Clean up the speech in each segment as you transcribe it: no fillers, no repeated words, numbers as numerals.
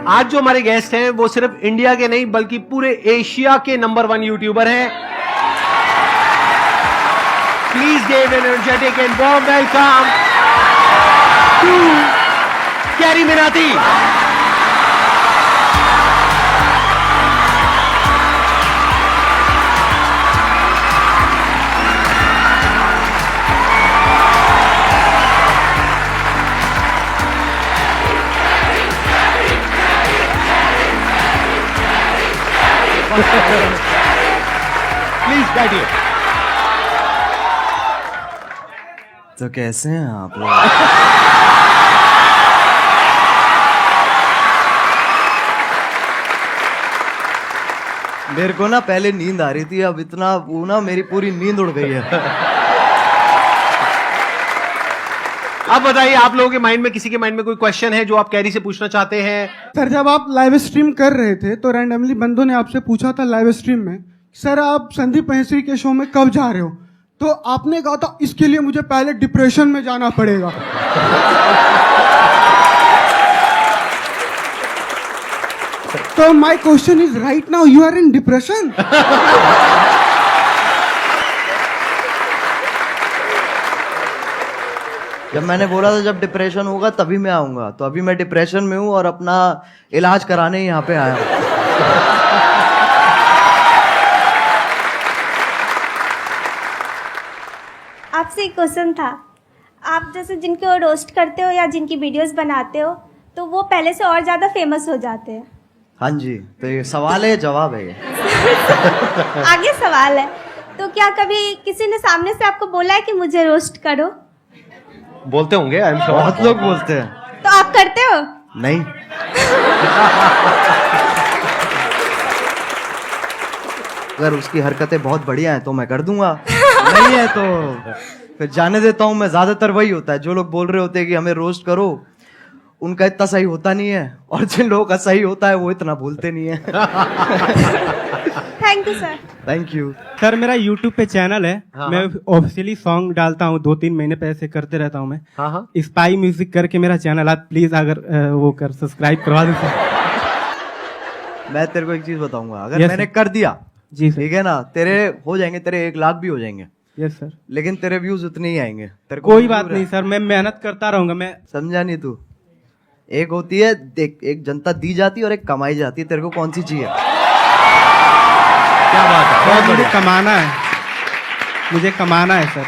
आज जो हमारे गेस्ट हैं वो सिर्फ इंडिया के नहीं बल्कि पूरे एशिया के नंबर 1 यूट्यूबर हैं। Please give an energetic and warm welcome to CarryMinati. Please बैठिए। तो कैसे हैं आप लोग? मेरे को ना पहले नींद आ रही थी, अब इतना वो ना मेरी पूरी नींद उड़ गई है। अब बताइए, आप लोगों के माइंड में, किसी के माइंड में कोई क्वेश्चन है जो आप कैरी से पूछना चाहते हैं? सर, जब आप लाइव स्ट्रीम कर रहे थे तो रैंडमली बंदों ने आपसे पूछा था लाइव स्ट्रीम में, सर आप संदीप महेश्वरी के शो में कब जा रहे हो? तो आपने कहा था इसके लिए मुझे पहले डिप्रेशन में जाना पड़ेगा। तो my question is, right now you are in depression? जब मैंने बोला था जब डिप्रेशन होगा तभी मैं आऊंगा, तो अभी मैं डिप्रेशन में हूं और अपना इलाज कराने यहाँ पे आया हूं। आपसे एक क्वेश्चन था, आप जैसे जिनको रोस्ट करते हो या जिनकी वीडियोस बनाते हो तो वो पहले से और ज़्यादा फेमस हो जाते हैं। हाँ जी, तो ये सवाल है, जवाब है ये। आगे सवाल है, तो क्या कभी किसी ने सामने से आपको बोला है कि मुझे रोस्ट करो? बोलते होंगे, आई एम श्योर। बहुत लोग बोलते हैं। तो आप करते हो? नहीं। अगर उसकी हरकतें बहुत बढ़िया हैं तो मैं कर दूंगा, नहीं है तो फिर जाने देता हूं मैं। ज्यादातर वही होता है, जो लोग बोल रहे होते हैं कि हमें रोस्ट करो, उनका इतना सही होता नहीं है, और जिन लोगों का सही होता है वो इतना बोलते नहीं है। Thank you sir. Thank you sir. मेरा YouTube पे चैनल है, हाँ, मैं ऑफिशियली सॉन्ग डालता हूँ, 2-3 महीने पे ऐसे करते रहता हूँ मैं। हाँ हाँ, स्पाई म्यूजिक करके मेरा चैनल, आप प्लीज अगर वो कर सब्सक्राइब करवा दो सर। मैं तेरे को एक चीज बताऊंगा, अगर Yes, मैंने sir. कर दिया जी सर। ठीक है ना, तेरे हो जाएंगे, तेरे 1 लाख भी हो जाएंगे, यस सर। लेकिन तेरे व्यूज उतने ही आएंगे। तेरे को कोई मंजूर बात है? नहीं सर, मैं मेहनत करता रहूंगा मैं। समझा नहीं तू? एक होती है देख, एक जनता दी जाती है और एक कमाई जाती है। तेरे को कौन सी चाहिए? क्या बात है, बहुत मुझे बढ़िया। कमाना है, मुझे कमाना है सर।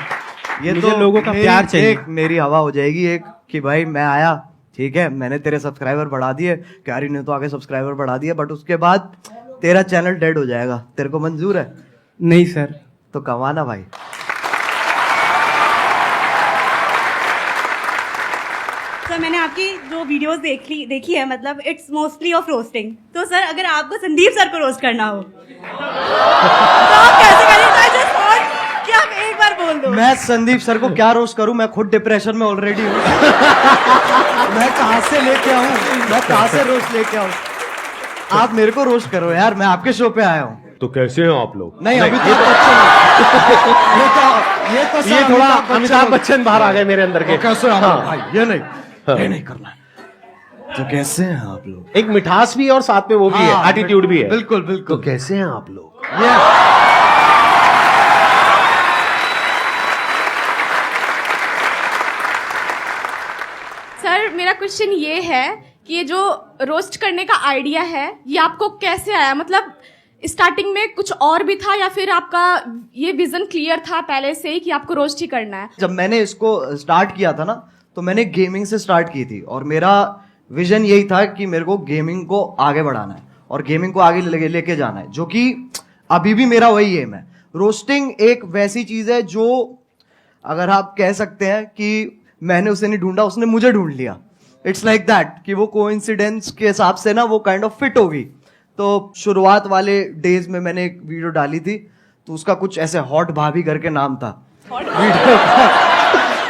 ये मुझे तो लोगों का प्यार चाहिए। एक मेरी हवा हो जाएगी एक, कि भाई मैं आया, ठीक है, मैंने तेरे सब्सक्राइबर बढ़ा दिए, क्यारी ने तो आगे सब्सक्राइबर बढ़ा दिए, बट उसके बाद तेरा चैनल डेड हो जाएगा। तेरे को मंजूर है? नहीं सर। तो कमाना भाई। सर, मैंने आपकी जो वीडियोस देखी है, मतलब इट्स मोस्टली ऑफ रोस्टिंग। तो सर, अगर आपको संदीप सर को रोस्ट करना हो तो आप कैसे करेंगे? जस्ट कि आप एक बार बोल दो। मैं संदीप सर को क्या रोस्ट करूं? मैं खुद डिप्रेशन में ऑलरेडी हूं। मैं कहां से लेके आऊं? मैं कहां से रोस्ट लेके आऊं? आप मेरे को रोस्ट करो यार, मैं आपके शो पे आया हूं। तो कैसे हैं आप लोग? नहीं, अभी तो ये थोड़ा अमिताभ बच्चन बाहर आ गए मेरे अंदर के। कैसे हैं हाँ। भाई? ये नहीं करना है। तो कैसे हैं आप लोग? एक मिठास भी है और साथ में वो भी है, हाँ, एटीट्यूड भी है। बिल्कुल तो बिल्कुल। कैसे हैं आप लोग? सर, मेरा क्वेश्चन ये है कि ये जो रोस्ट करने का आइडिया है, ये आपको कैसे आया? मतलब स्टार्टिंग में कुछ और भी था या फिर आपका ये विजन क्लियर था पहले से ही कि आपको रोस्ट ही करना है? जब मैंने इसको स्टार्ट किया था ना, तो मैंने गेमिंग से स्टार्ट की थी, और मेरा विजन यही था कि मेरे को गेमिंग को आगे बढ़ाना है और गेमिंग को आगे लेके जाना है, जो कि अभी भी मेरा वही एम है। रोस्टिंग एक वैसी चीज है जो, अगर आप कह सकते हैं कि मैंने उसे नहीं ढूंढा, उसने मुझे ढूंढ लिया। इट्स लाइक दैट, कि वो कोइंसिडेंस के हिसाब से ना वो काइंड ऑफ फिट हो गई। तो शुरुआत वाले डेज में मैंने एक वीडियो डाली थी, तो उसका कुछ ऐसे हॉट भाभी करके नाम था।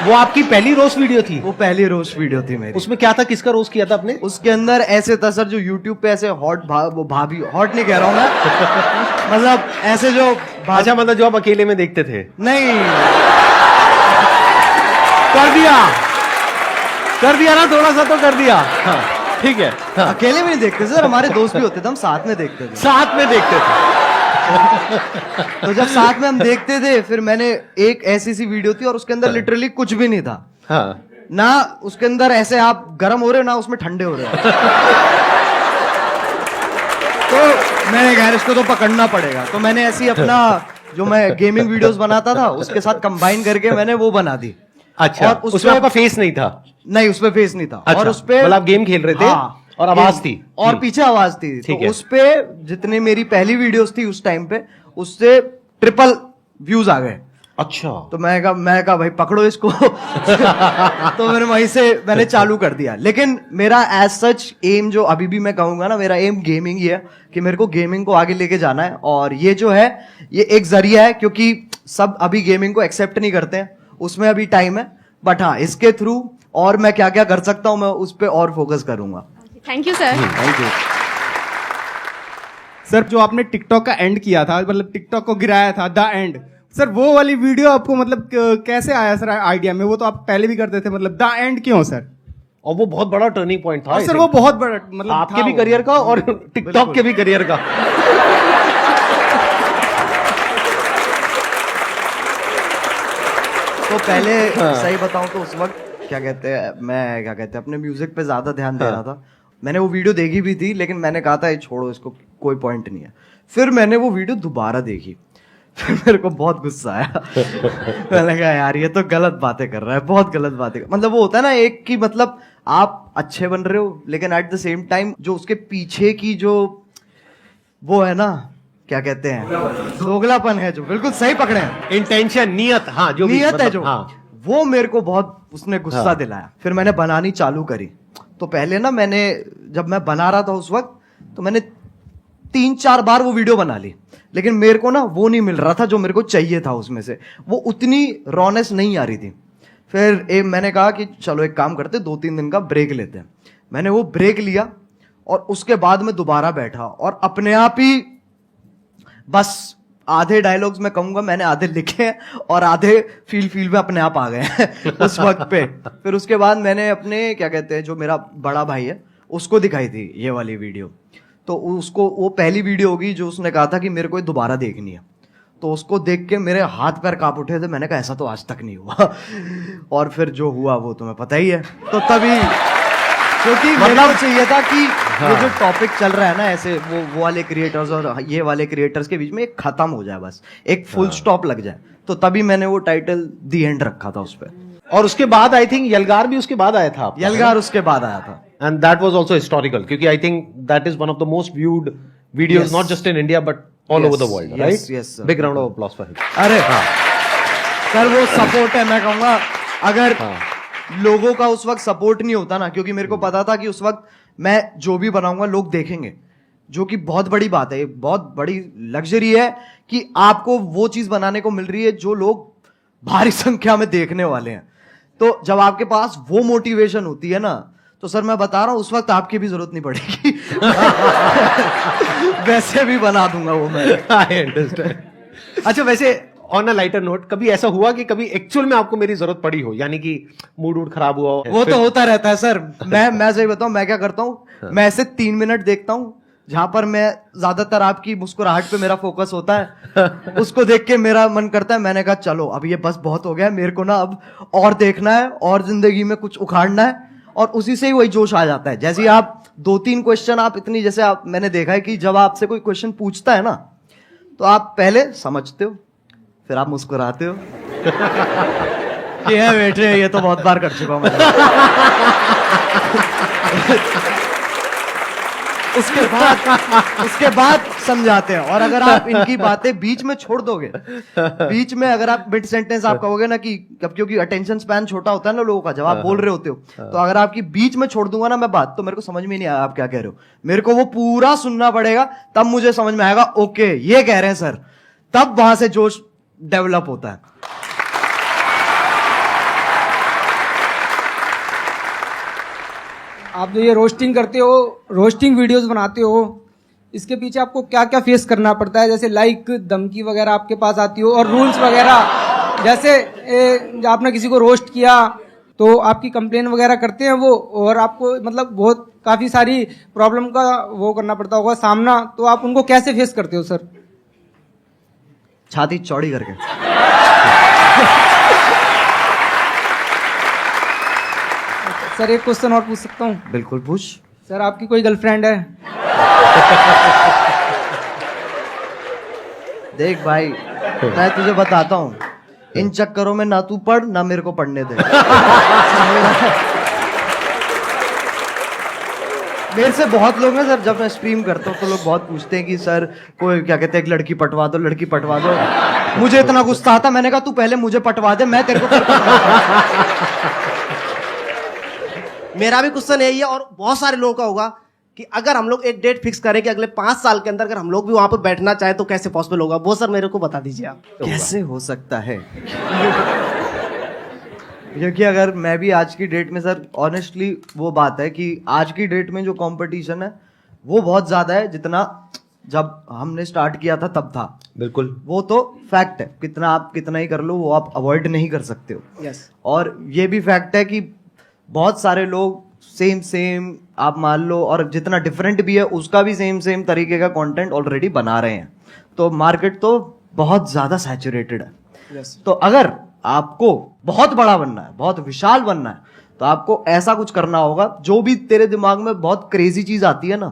वो आपकी पहली रोस्ट वीडियो थी? वो पहली रोस्ट वीडियो थी मेरी। उसमें क्या था, किसका रोस्ट किया था आपने? उसके अंदर ऐसे था सर, जो यूट्यूब पे ऐसे वो भाभी, हॉट नहीं कह रहा हूं मैं, मतलब ऐसे जो अच्छा, मतलब जो आप अकेले में देखते थे? नहीं, कर दिया ना, थोड़ा सा तो कर दिया। हाँ। ठीक है, हाँ। अकेले भी नहीं देखते सर, हमारे दोस्त भी होते थे, हम साथ में देखते थे। साथ में देखते थे। तो जब साथ में हम देखते थे, फिर मैंने एक ऐसी सी वीडियो थी और उसके अंदर लिटरली कुछ भी नहीं था। हाँ। ना उसके अंदर ऐसे आप गर्म हो रहे हो, ना उसमें ठंडे हो रहे हो। तो मैंने कहा इसको तो पकड़ना पड़ेगा, तो मैंने ऐसी अपना जो मैं गेमिंग वीडियोस बनाता था उसके साथ कंबाइन करके मैंने वो बना दी। अच्छा, और उसमें आपका फेस नहीं था? नहीं, उसपे फेस नहीं था। अच्छा, और उसपे मतलब आप गेम खेल रहे थे, हाँ, और आवाज थी और पीछे आवाज थी। ठीक तो है। उसपे जितनी मेरी पहली वीडियोस थी उस टाइम पे, उससे ट्रिपल व्यूज आ गए। अच्छा। तो मैं कहा भाई पकड़ो इसको। तो मैंने वहीं से मैंने चालू कर दिया। लेकिन मेरा एज सच एम जो अभी भी मैं कहूंगा ना, मेरा एम गेमिंग ही है कि मेरे को गेमिंग को आगे लेके जाना है। और ये जो है ये एक जरिया है, क्योंकि सब अभी गेमिंग को एक्सेप्ट नहीं करते हैं, उसमें अभी टाइम है। बट हाँ, इसके थ्रू और मैं क्या क्या कर सकता हूं, मैं उस पर और फोकस करूंगा। Thank you sir. Thank you sir, जो आपने टिकटॉक का एंड किया था, मतलब टिकटॉक को गिराया था, द एंड, सर वो वाली वीडियो आपको मतलब कैसे आया सर आइडिया में? वो तो आप पहले भी करते थे, मतलब द एंड क्यों सर? और वो बहुत बड़ा टर्निंग पॉइंट था। और सर वो बहुत बड़ा मतलब आपके था भी वो। करियर का और टिकटॉक के भी करियर का। तो पहले सही बताऊं तो उस वक्त मैं अपने म्यूजिक पे ज्यादा ध्यान दे रहा था। मैंने वो वीडियो देखी भी थी, लेकिन मैंने कहा था ये छोड़ो, इसको कोई पॉइंट नहीं है। फिर मैंने वो वीडियो दोबारा देखी, फिर मेरे को बहुत गुस्सा आया। मैंने कहा यार ये तो गलत बातें कर रहा है, बहुत गलत बातें मतलब वो होता है ना एक कि मतलब आप अच्छे बन रहे हो, लेकिन एट द सेम टाइम जो उसके पीछे की जो वो है ना, क्या कहते हैं, दोगलापन है, जो बिल्कुल सही पकड़े हैं, इंटेंशन, नियत, हाँ, जो भी नियत है मतलब, जो, हाँ। वो मेरे को बहुत उसने गुस्सा हाँ। दिलाया। फिर मैंने बनानी चालू करी। तो पहले ना मैंने जब मैं बना रहा था उस वक्त, तो मैंने 3-4 बार वो वीडियो बना ली, लेकिन मेरे को ना वो नहीं मिल रहा था जो मेरे को चाहिए था उसमें से, वो उतनी रॉनेस नहीं आ रही थी। फिर मैंने कहा कि चलो एक काम करते, 2-3 दिन का ब्रेक लेते हैं। मैंने वो ब्रेक लिया और उसके बाद मैं दोबारा बैठा और अपने आप ही बस आधे डायलॉग्स मैं कहूंगा मैंने आधे लिखे हैं और आधे फील में अपने आप आ गए हैं उस वक्त पे। फिर उसके बाद मैंने अपने क्या कहते हैं जो मेरा बड़ा भाई है उसको दिखाई थी ये वाली वीडियो। तो उसको वो पहली वीडियो होगी जो उसने कहा था कि मेरे को ये दोबारा देखनी है। तो उसको देख के मेरे हाथ पैर कांप उठे थे। मैंने कहा ऐसा तो आज तक नहीं हुआ। और फिर जो हुआ वो तुम्हें पता ही है। तो तभी क्योंकि मेरा चाहिए था कि ये जो टॉपिक चल रहा है ना ऐसे वो वाले क्रिएटर्स और ये वाले क्रिएटर्स के बीच में एक खत्म हो जाए, बस एक फुल स्टॉप लग जाए। तो तभी मैंने वो टाइटल दी एंड रखा था उस पर। और उसके बाद आई थिंक यलगार भी उसके बाद आया था आपका, यलगार उसके बाद आया था। And that was also historical, क्योंकि I think that is one of the most viewed videos, not just in India but all over the world, right? yes, sir. Big round of applause for him. अरे sir वो support है, मैं कहूंगा अगर लोगों का उस वक्त सपोर्ट नहीं होता ना, क्योंकि मेरे को पता था कि उस वक्त मैं जो भी बनाऊंगा लोग देखेंगे, जो कि बहुत बड़ी बात है, बहुत बड़ी लग्जरी है कि आपको वो चीज बनाने को मिल रही है जो लोग भारी संख्या में देखने वाले हैं। तो जब आपके पास वो मोटिवेशन होती है ना, तो सर मैं बता रहा हूं उस वक्त आपकी भी जरूरत नहीं पड़ेगी। वैसे भी बना दूंगा वो मैं। I understand. अच्छा, वैसे ऑन अ लाइटर नोट, कभी ऐसा हुआ कि कभी एक्चुअल में आपको मेरी जरूरत पड़ी हो, यानी कि मूड वूड खराब हुआ हो? वो तो होता रहता है सर। मैं सही बताऊं मैं क्या करता हूं, मैं ऐसे 3 मिनट देखता हूं जहां पर मैं ज्यादातर आपकी मुस्कुराहट पे मेरा फोकस होता है। उसको देख के मेरा मन करता है, मैंने कहा चलो अब ये बस बहुत हो गया, मेरे को ना अब और देखना है और जिंदगी में कुछ उखाड़ना है। और उसी से ही वही जोश आ जाता है। जैसे ही आप 2-3 क्वेश्चन आप इतनी, जैसे आप मैंने देखा है कि जब आपसे कोई क्वेश्चन पूछता है ना, तो आप पहले समझते हो, फिर आप मुस्कुराते हो कि है बेटे ये तो बहुत बार कर चुका हूं मैं। उसके बाद समझाते हैं। और अगर आप इनकी बातें बीच में छोड़ दोगे, बीच में अगर आप मिड सेंटेंस आप कहोगे ना कि क्योंकि अटेंशन स्पैन छोटा होता है ना लोगों का जब आप बोल रहे होते हो, तो अगर आपकी बीच में छोड़ दूंगा ना मैं बात, तो मेरे को समझ में नहीं आया आप क्या कह रहे हो। मेरे को वो पूरा सुनना पड़ेगा, तब मुझे समझ में आएगा ओके ये कह रहे हैं सर, तब वहां से जोश डेवलप होता है। आप जो ये रोस्टिंग करते हो, रोस्टिंग वीडियोस बनाते हो, इसके पीछे आपको क्या क्या फेस करना पड़ता है? जैसे लाइक धमकी वगैरह आपके पास आती हो, और रूल्स वगैरह, जैसे आपने किसी को रोस्ट किया तो आपकी कंप्लेन वगैरह करते हैं वो, और आपको मतलब बहुत काफ़ी सारी प्रॉब्लम का वो करना पड़ता होगा सामना, तो आप उनको कैसे फेस करते हो सर? छाती चौड़ी करके। सर एक क्वेश्चन और पूछ सकता हूँ? बिल्कुल पूछ। सर आपकी कोई गर्लफ्रेंड है? देख भाई, मैं तुझे बताता हूँ, इन चक्करों में ना तू पढ़ ना मेरे को पढ़ने दे। मेरे से बहुत लोग हैं सर, जब मैं स्ट्रीम करता हूँ तो लोग बहुत पूछते हैं कि सर कोई क्या कहते हैं, एक लड़की पटवा दो, लड़की पटवा दो। मुझे इतना गुस्सा आता, मैंने कहा तू पहले मुझे पटवा दे, मैं तेरे को फिर मेरा भी क्वेश्चन यही है, और बहुत सारे लोगों का होगा कि अगर हम लोग एक डेट फिक्स करें कि अगले 5 साल के अंदर अगर हम लोग भी वहां पर बैठना चाहे तो कैसे पॉसिबल होगा, वो सर मेरे को बता दीजिए आप। कैसे हो सकता है? क्योंकि अगर मैं भी आज की डेट में सर, ऑनेस्टली वो बात है कि आज की डेट में जो कंपटीशन है वो बहुत ज्यादा है, जितना जब हमने स्टार्ट किया था तब था। बिल्कुल, वो तो फैक्ट है, कितना आप कितना ही कर लो वो आप अवॉइड नहीं कर सकते हो। यस। और ये भी फैक्ट है कि बहुत सारे लोग सेम आप मान लो, और जितना डिफरेंट भी है उसका भी सेम तरीके का कंटेंट ऑलरेडी बना रहे हैं, तो मार्केट तो बहुत ज्यादा सैचुरेटेड है। यस। तो अगर आपको बहुत बड़ा बनना है, बहुत विशाल बनना है, तो आपको ऐसा कुछ करना होगा, जो भी तेरे दिमाग में बहुत क्रेजी चीज आती है ना,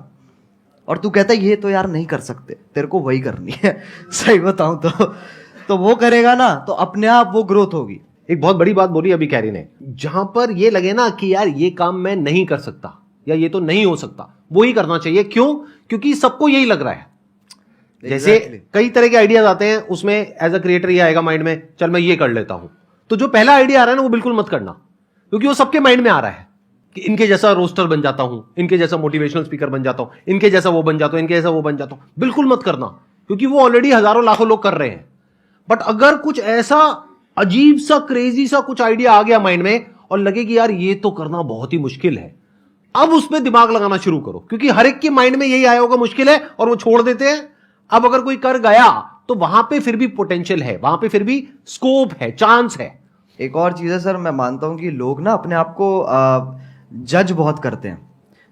और तू कहता है ये तो यार नहीं कर सकते, तेरे को वही करनी है। सही बताऊं तो वो करेगा ना तो अपने आप वो ग्रोथ होगी। एक बहुत बड़ी बात बोली अभी कैरी ने, जहां पर ये लगे ना कि यार ये काम मैं नहीं कर सकता या ये तो नहीं हो सकता, वो ही करना चाहिए। क्यों? क्योंकि सबको यही लग रहा है। जैसे कई तरह के आइडियाज आते हैं, उसमें एज अ क्रिएटर ये आएगा माइंड में, चल मैं ये कर लेता हूं, तो जो पहला आइडिया आ रहा है ना वो बिल्कुल मत करना, क्योंकि वो सबके माइंड में आ रहा है कि इनके जैसा रोस्टर बन जाता हूं, इनके जैसा मोटिवेशनल स्पीकर बन जाता हूं, इनके जैसा वो बन जाता हूं, इनके जैसा वो बन जाता हूं। बिल्कुल मत करना, क्योंकि वो ऑलरेडी हजारों लाखों लोग कर रहे हैं। बट अगर कुछ ऐसा अजीब सा क्रेजी सा कुछ आइडिया आ गया माइंड में और लगे कि यार ये तो करना बहुत ही मुश्किल है, अब उसमें दिमाग लगाना शुरू करो, क्योंकि हर एक के माइंड में यही आया होगा मुश्किल है और वो छोड़ देते हैं। अब अगर कोई कर गया तो वहां पे फिर भी पोटेंशियल है, वहां पे फिर भी स्कोप है, चांस है। एक और चीज है सर, मैं मानता हूं कि लोग ना अपने आप को जज बहुत करते हैं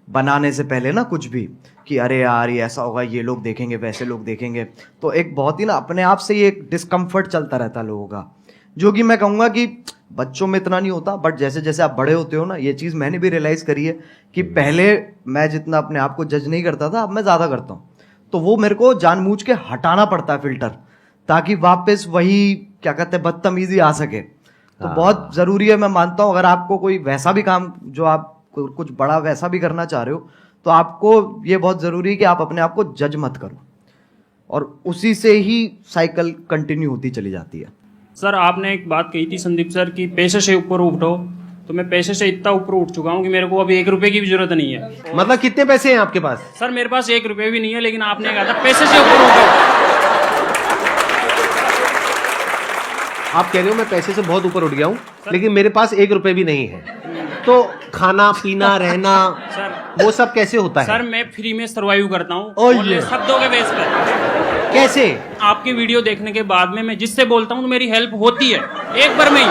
बनाने से पहले ना, कुछ भी कि अरे यार ये ऐसा होगा, ये लोग देखेंगे, वैसे लोग देखेंगे, तो एक बहुत ही ना अपने आप से ये एक डिस्कम्फर्ट चलता रहता है लोगों का, जो कि मैं कहूंगा कि बच्चों में इतना नहीं होता, बट जैसे जैसे आप बड़े होते हो ना, ये चीज मैंने भी रियलाइज करी है कि पहले मैं जितना अपने आप को जज नहीं करता था, अब मैं ज्यादा करता हूँ। तो वो मेरे को जानबूझ के हटाना पड़ता है फिल्टर, ताकि वापस वही क्या कहते हैं बदतमीजी आ सके। तो बहुत जरूरी है, मैं मानता हूँ, अगर आपको कोई वैसा भी काम जो आप कुछ बड़ा वैसा भी करना चाह रहे हो, तो आपको ये बहुत जरूरी है कि आप अपने आप को जज मत करो, और उसी से ही साइकिल कंटिन्यू होती चली जाती है। सर आपने एक बात कही थी संदीप सर की पैसे से ऊपर उठो, तो मैं पैसे से इतना ऊपर उठ चुका हूँ कि मेरे को अभी 1 रुपए की भी जरूरत नहीं है। मतलब कितने पैसे हैं आपके पास? सर मेरे पास 1 रुपए भी नहीं है, लेकिन आपने कहा था पैसे से ऊपर उठो। आप कह रहे हो मैं पैसे से बहुत ऊपर उठ गया हूं, लेकिन मेरे पास 1 रुपए भी नहीं है, तो खाना पीना रहना सर वो सब कैसे होता है? सर मैं फ्री में सर्वाइव करता हूँ शब्दों के बेस पर। कैसे? आपकी वीडियो देखने के बाद में मैं जिससे बोलता हूँ तो मेरी हेल्प होती है एक बार में ही।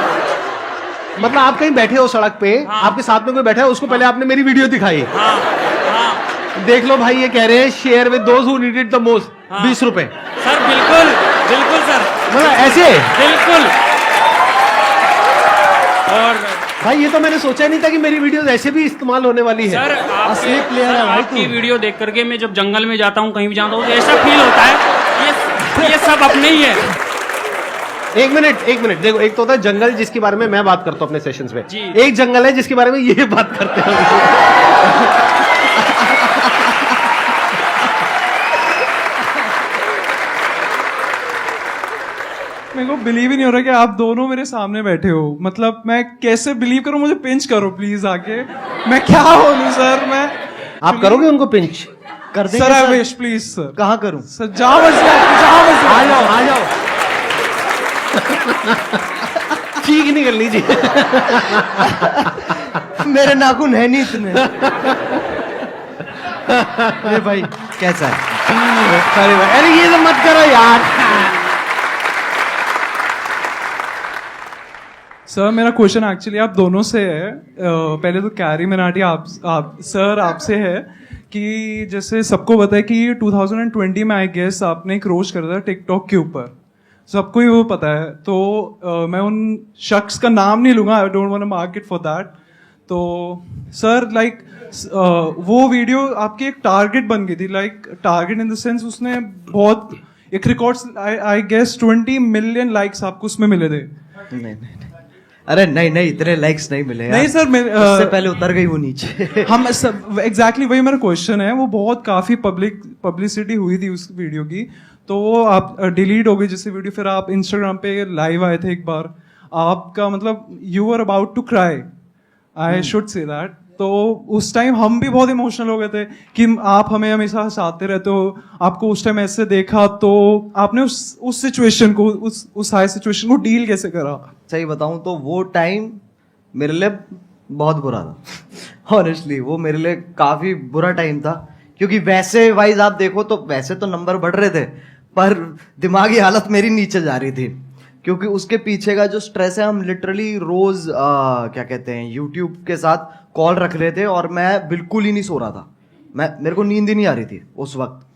मतलब आप कहीं बैठे हो सड़क पे, हाँ। आपके साथ में कोई बैठा है, उसको पहले आपने मेरी वीडियो दिखाई, हाँ देख लो भाई ये कह रहे हैं share with those who need it the most, 20 रुपए। सर बिल्कुल बिल्कुल सर, मतलब ऐसे बिल्कुल। और भाई ये तो मैंने सोचा नहीं था कि मेरी वीडियोस ऐसे भी इस्तेमाल होने वाली है। सर असली प्लेयर है भाई आपकी वीडियो देख करके मैं जब जंगल में जाता हूँ, कहीं भी जाता हूँ, तो ऐसा फील होता है ये सब अपने ही है। एक मिनट देखो, एक तो होता है जंगल जिसके बारे में मैं बात करता हूँ अपने सेशंस में, जी। एक जंगल है जिसके बारे में ये बात करते हैं। मेरे को बिलीव ही नहीं हो रहा कि आप दोनों मेरे सामने बैठे हो। मतलब मैं कैसे बिलीव करूं? मुझे पिंच करो प्लीज आके। मैं क्या बोलूं सर? मैं आप करोगे उनको पिंच? कर देंगे sir. I wish please sir. कहाँ करूं? सर जहाँ बस आ जाओ ठीक नहीं कर लीजिए। मेरे नाखून है नहीं इतने। अरे भाई कैसा है? अरे ये तो मत करो यार। सर मेरा क्वेश्चन एक्चुअली आप दोनों से है। पहले तो कैरी मिनाटी आप सर आपसे है कि जैसे सबको पता है कि 2020 में आई गेस आपने एक रोस्ट करा था टिकटॉक के ऊपर, सबको ही वो पता है। तो मैं उन शख्स का नाम नहीं लूंगा, I don't want to mark it for that. तो सर लाइक वो वीडियो आपकी एक टारगेट बन गई थी, like target in the sense उसने बहुत एक records I guess 20 million likes आपको उसमें मिले थे। नहीं, अरे नहीं इतने लाइक्स नहीं मिले यार। नहीं सर उससे पहले उतर गई वो नीचे। हम एग्जैक्टली वही मेरा क्वेश्चन है। वो बहुत काफी पब्लिसिटी हुई थी उस वीडियो की, तो वो आप डिलीट हो गई जैसे वीडियो। फिर आप इंस्टाग्राम पे लाइव आए थे एक बार, आपका मतलब you are about to cry, I should say that. तो उस टाइम हम भी बहुत इमोशनल हो गए थे कि आप हमें हमेशा हंसाते रहते हो, आपको उस टाइम ऐसे देखा, तो आपने उस सिचुएशन को उस हाई सिचुएशन को डील कैसे करा? सही बताऊं तो वो टाइम मेरे लिए बहुत बुरा था। ऑनेस्टली वो मेरे लिए काफी बुरा टाइम था, क्योंकि वैसे वाइज आप देखो तो वैसे तो नंबर बढ़ रहे थे, पर दिमागी हालत मेरी नीचे जा रही थी, क्योंकि उसके पीछे का जो स्ट्रेस है, हम लिटरली रोज क्या कहते हैं यूट्यूब के साथ कॉल रख रहे थे और मैं बिल्कुल ही नहीं सो रहा था। मेरे को नींद ही नहीं आ रही थी उस वक्त,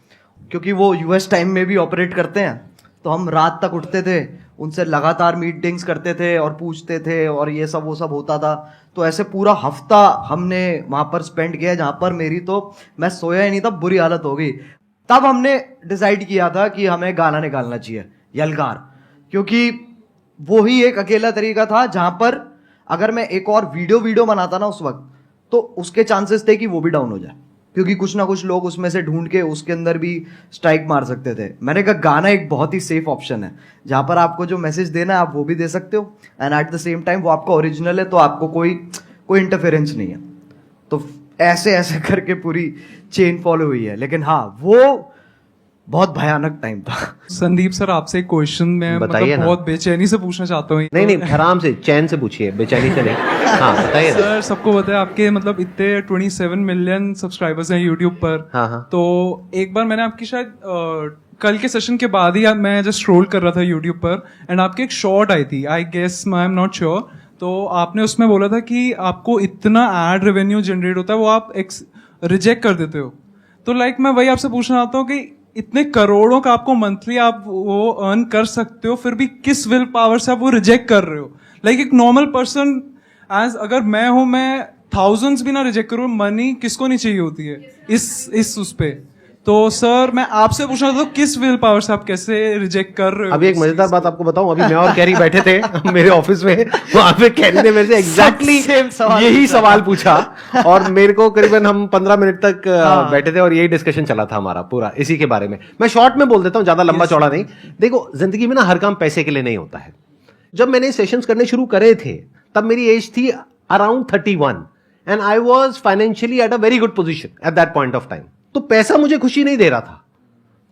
क्योंकि वो यूएस टाइम में भी ऑपरेट करते हैं, तो हम रात तक उठते थे, उनसे लगातार मीटिंग्स करते थे और पूछते थे और ये सब वो सब होता था। तो ऐसे पूरा हफ्ता हमने वहाँ पर स्पेंड किया, जहाँ पर मेरी तो मैं सोया ही नहीं था, बुरी हालत हो गई। तब हमने डिसाइड किया था कि हमें गाना निकालना चाहिए, यलगार, क्योंकि वो ही एक अकेला तरीका था जहाँ पर अगर मैं एक और वीडियो बनाता ना उस वक्त, तो उसके चांसेस थे कि वो भी डाउन हो जाए, क्योंकि कुछ ना कुछ लोग उसमें से ढूंढ के उसके अंदर भी स्ट्राइक मार सकते थे। मैंने कहा गाना एक बहुत ही सेफ ऑप्शन है, जहां पर आपको जो मैसेज देना है आप वो भी दे सकते हो, and at the same time वो आपका ओरिजिनल है, तो आपको कोई इंटरफेरेंस नहीं है। तो ऐसे करके पूरी चेन फॉलो हुई है। लेकिन हाँ, वो बहुत भयानक टाइम था। संदीप सर आपसे एक क्वेश्चन मैं बताइए ना। बहुत बेचैनी से पूछना चाहता हूँ। नहीं आराम से चैन से पूछिए, बेचैनी से नहीं। हाँ बताइए ना। सर सबको पता है आपके मतलब इतने 27 मिलियन सब्सक्राइबर्स हैं यूट्यूब पर। हाँ। तो एक बार मैंने आपकी शायद कल के सेशन के बाद ही मैं जस्ट स्क्रॉल कर रहा था यूट्यूब पर, एंड आपकी एक शॉर्ट आई थी, I guess I am not sure, तो आपने उसमें बोला था कि आपको इतना एड रेवेन्यू जनरेट होता है वो आप रिजेक्ट कर देते हो। तो लाइक मैं वही आपसे पूछना चाहता हूँ कि इतने करोड़ों का आपको मंथली आप वो अर्न कर सकते हो, फिर भी किस विल पावर से आप वो रिजेक्ट कर रहे हो? लाइक एक नॉर्मल पर्सन एज अगर मैं हूं, मैं थाउजेंड्स भी ना रिजेक्ट करूं, मनी किसको नहीं चाहिए होती है इस उस पे। तो सर मैं आपसे पूछना था, किस विल पावर से आप कैसे रिजेक्ट कर रहे हो? अभी एक मजेदार बात आपको बताऊं, अभी मैं और कैरी बैठे थे मेरे ऑफिस में, वहां पे कैरी ने मेरे से एग्जैक्टली यही सवाल पूछा, और मेरे को करीबन हम 15 मिनट तक बैठे थे और यही डिस्कशन चला था हमारा पूरा इसी के बारे में। मैं शॉर्ट में बोल देता हूं, ज्यादा लंबा चौड़ा नहीं। देखो जिंदगी में ना हर काम पैसे के लिए नहीं होता है। जब मैंने सेशंस करने शुरू करे थे तब मेरी एज थी around 31 and I was financially at a very good position at that point of time. तो पैसा मुझे खुशी नहीं दे रहा था,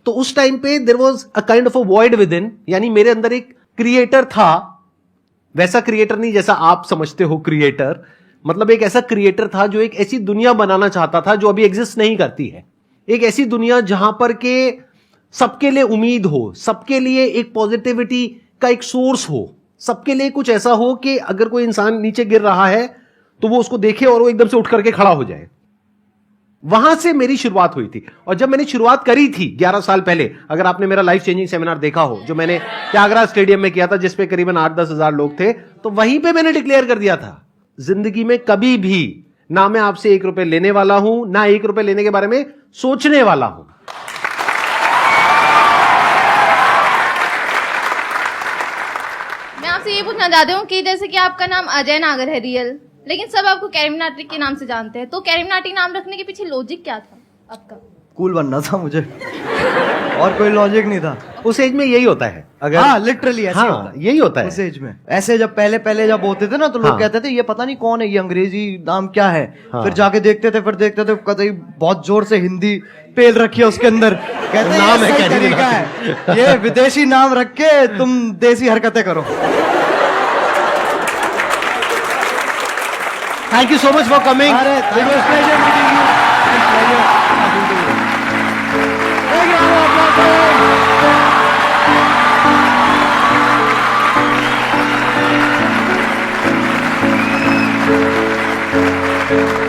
तो उस टाइम पे there was a kind of a void within, यानी मेरे अंदर एक क्रिएटर था, वैसा क्रिएटर नहीं जैसा आप समझते हो क्रिएटर, मतलब एक ऐसा क्रिएटर था जो एक ऐसी दुनिया बनाना चाहता था जो अभी एग्जिस्ट नहीं करती है। एक ऐसी दुनिया जहां पर के सबके लिए उम्मीद हो, सबके लिए एक पॉजिटिविटी का एक सोर्स हो, सबके लिए कुछ ऐसा हो कि अगर कोई इंसान नीचे गिर रहा है तो वो उसको देखे और वो एकदम से उठ करके खड़ा हो जाए। वहां से मेरी शुरुआत हुई थी। और जब मैंने शुरुआत करी थी 11 साल पहले, अगर आपने मेरा लाइफ चेंजिंग सेमिनार देखा हो जो मैंने त्यागराज स्टेडियम में किया था, जिसपे करीबन 8-10 हजार लोग थे, तो वहीं पे मैंने डिक्लेयर कर दिया था, जिंदगी में कभी भी ना मैं आपसे 1 रुपए लेने वाला हूं, ना 1 रुपए लेने के बारे में सोचने वाला हूं। मैं आपसे ये पूछना चाहती हूँ कि जैसे कि आपका नाम अजय नागर है रियल, लेकिन सब आपको कैरिमिनाटी के नाम से जानते हैं, तो कैरिमिनाटी नाम रखने के पीछे लॉजिक क्या था आपका? कूल बनना था मुझे, और कोई लॉजिक नहीं था। उस एज में यही होता है, अगर हाँ लिटरली ऐसे होता है। यही होता है उस एज में। ऐसे जब पहले जब होते थे ना, तो लोग कहते थे ये पता नहीं कौन है, ये अंग्रेजी नाम क्या है। फिर जाके देखते थे, कतई बहुत जोर से हिंदी पेल रखी है उसके अंदर, कहते नाम है, तरीका है ये विदेशी नाम रख के तुम देसी हरकतें करो। Thank you so much for coming. है।